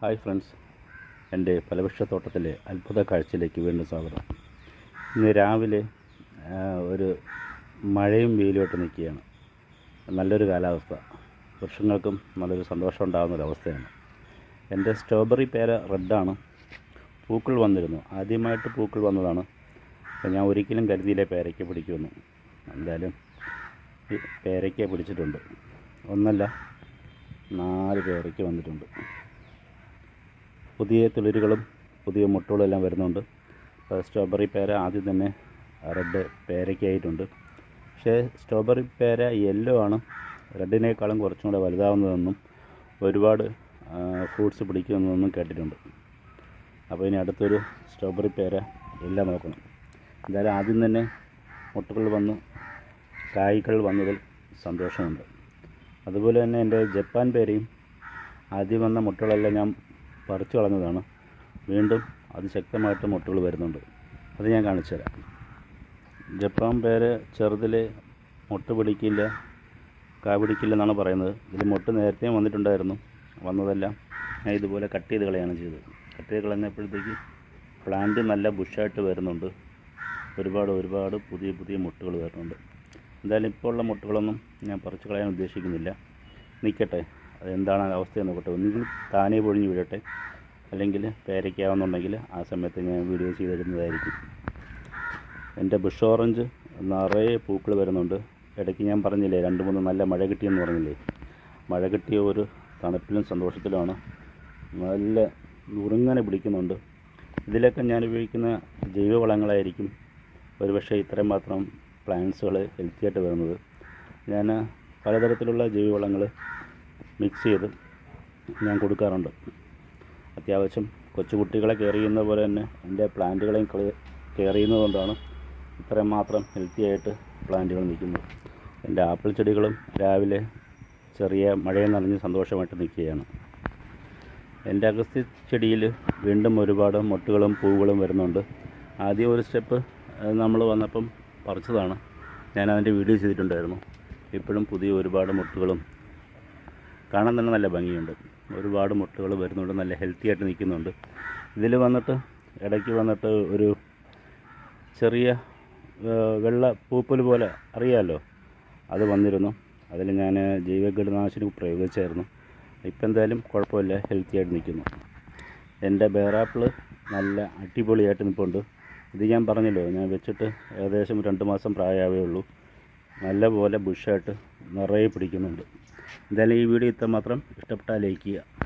Hi friends, എൻ്റെ ഫലവൃക്ഷത്തോട്ടത്തിലെ അത്ഭുത കാഴ്ചയിലേക്ക് വീണ്ടും സ്വാഗതം. ഇന്ന് രാവിലെ ഒരു മഴയും വെയിലുമായിട്ട് നിൽക്കുകയാണ്. നല്ലൊരു കാലാവസ്ഥ, വൃക്ഷങ്ങൾക്കും നല്ലൊരു സന്തോഷം ഉണ്ടാകുന്നൊരവസ്ഥയാണ്. എൻ്റെ സ്ട്രോബെറി പേര റെഡാണ്. പൂക്കൾ വന്നിരുന്നു, ആദ്യമായിട്ട് പൂക്കൾ വന്നതാണ്. അപ്പോൾ ഞാൻ ഒരിക്കലും കരുതിയില്ല പേരയ്ക്ക പിടിക്കുമെന്ന്. എന്തായാലും ഈ പേരയ്ക്ക പിടിച്ചിട്ടുണ്ട്. ഒന്നല്ല 4 പേരയ്ക്ക വന്നിട്ടുണ്ട്. പുതിയ തുളിരുകളും പുതിയ മുട്ടുകളും എല്ലാം വരുന്നുണ്ട്. സ്ട്രോബെറി പേര ആദ്യം തന്നെ റെഡ് പേരയ്ക്കായിട്ടുണ്ട്. പക്ഷേ സ്ട്രോബെറി പേര യെല്ലോ ആണ്, റെഡിനേക്കാളും കുറച്ചും കൂടെ വലുതാവുന്നതെന്നും ഒരുപാട് ഫ്രൂട്ട്സ് പിടിക്കുമെന്നൊന്നും കേട്ടിട്ടുണ്ട്. അപ്പോൾ ഇനി അടുത്തൊരു സ്ട്രോബെറി പേര എല്ലാം നോക്കണം. എന്തായാലും ആദ്യം തന്നെ മുട്ടുകൾ വന്ന് കായ്കൾ വന്നതിൽ സന്തോഷമുണ്ട്. അതുപോലെ തന്നെ എൻ്റെ ജപ്പാൻ പേരയും ആദ്യം വന്ന മുട്ടുകളെല്ലാം ഞാൻ പറിച്ചു കളഞ്ഞതാണ്. വീണ്ടും അതിശക്തമായിട്ട് മുട്ടുകൾ വരുന്നുണ്ട്. അത് ഞാൻ കാണിച്ചു തരാം. ജപ്പാൻ പേര് ചെറുതിൽ മുട്ട് പിടിക്കില്ല, കാ പിടിക്കില്ല എന്നാണ് പറയുന്നത്. ഇതിൽ മുട്ട് നേരത്തെ വന്നിട്ടുണ്ടായിരുന്നു. വന്നതെല്ലാം ഞാൻ ഇതുപോലെ കട്ട് ചെയ്ത് കളയാണ് ചെയ്തത്. കട്ട് ചെയ്ത് കളഞ്ഞപ്പോഴത്തേക്ക് പ്ലാന്റ് നല്ല ബുഷായിട്ട് വരുന്നുണ്ട്. ഒരുപാട് പുതിയ മുട്ടുകൾ വരുന്നുണ്ട്. എന്തായാലും ഇപ്പോൾ ഉള്ള മുട്ടുകളൊന്നും ഞാൻ പറിച്ചു കളയാൻ ഉദ്ദേശിക്കുന്നില്ല. നിൽക്കട്ടെ, അതെന്താണ് അവസ്ഥ നോക്കട്ടെ. ഒന്നുകിൽ താനേ പൊഴിഞ്ഞ് വീഴട്ടെ, അല്ലെങ്കിൽ പേരയ്ക്കാവുന്നുണ്ടെങ്കിൽ ആ സമയത്ത് ഞാൻ വീഡിയോ ചെയ്തിരുന്നതായിരിക്കും. എൻ്റെ ബുഷ് ഓറഞ്ച് നിറയെ പൂക്കൾ വരുന്നുണ്ട്. ഇടയ്ക്ക് ഞാൻ പറഞ്ഞില്ലേ 2-3 നല്ല മഴ കിട്ടിയെന്ന് പറഞ്ഞില്ലേ. മഴ കിട്ടിയ ഒരു തണുപ്പിലും സന്തോഷത്തിലുമാണ്. നല്ല ഉറുങ്ങനെ പിടിക്കുന്നുണ്ട്. ഇതിലൊക്കെ ഞാൻ ഉപയോഗിക്കുന്ന ജൈവവളങ്ങളായിരിക്കും ഒരുപക്ഷെ ഇത്രയും മാത്രം പ്ലാന്റ്സുകൾ ഹെൽത്തിയായിട്ട് വരുന്നത്. ഞാൻ പലതരത്തിലുള്ള ജൈവവളങ്ങൾ മിക്സ് ചെയ്ത് ഞാൻ കൊടുക്കാറുണ്ട്. അത്യാവശ്യം കൊച്ചുകുട്ടികളെ കെയർ ചെയ്യുന്ന പോലെ തന്നെ എൻ്റെ പ്ലാന്റുകളെയും കെയർ ചെയ്യുന്നതുകൊണ്ടാണ് ഇത്രയും മാത്രം ഹെൽത്തി ആയിട്ട് പ്ലാന്റുകൾ നിൽക്കുന്നത്. എൻ്റെ ആപ്പിൾ ചെടികളും രാവിലെ ചെറിയ മഴയും നനഞ്ഞ് സന്തോഷമായിട്ട് നിൽക്കുകയാണ്. എൻ്റെ അഗസ്ത്യ ചെടിയിൽ വീണ്ടും ഒരുപാട് മൊട്ടുകളും പൂവുകളും വരുന്നുണ്ട്. ആദ്യം ഒരു സ്റ്റെപ്പ് നമ്മൾ വന്നപ്പം പറിച്ചതാണ്. ഞാൻ അതിൻ്റെ വീഡിയോ ചെയ്തിട്ടുണ്ടായിരുന്നു. ഇപ്പോഴും പുതിയ ഒരുപാട് മൊട്ടുകളും കാണാൻ തന്നെ നല്ല ഭംഗിയുണ്ട്. ഒരുപാട് മുട്ടുകൾ വരുന്നുണ്ട്, നല്ല ഹെൽത്തി ആയിട്ട് നിൽക്കുന്നുണ്ട്. ഇതിൽ വന്നിട്ട് ഇടയ്ക്ക് വന്നിട്ട് ഒരു ചെറിയ വെള്ള പൂപ്പൽ പോലെ അറിയാമല്ലോ, അത് വന്നിരുന്നു. അതിൽ ഞാൻ ജൈവ കീടനാശിനി പ്രയോഗിച്ചായിരുന്നു. ഇപ്പം എന്തായാലും കുഴപ്പമില്ല, ഹെൽത്തി ആയിട്ട് നിൽക്കുന്നു. എൻ്റെ ബേറാപ്പിൾ നല്ല അടിപൊളിയായിട്ട് നിൽപ്പുണ്ട്. ഇത് ഞാൻ പറഞ്ഞല്ലോ, ഞാൻ വെച്ചിട്ട് ഏകദേശം 2 മാസം പ്രായമേ ഉള്ളൂ. നല്ലപോലെ ബുഷായിട്ട് നിറയെ പിടിക്കുന്നുണ്ട്. എന്തായാലും ഈ വീഡിയോ ഇത്രമാത്രം. ഇഷ്ടപ്പെട്ടാൽ ലൈക്ക് ചെയ്യുക.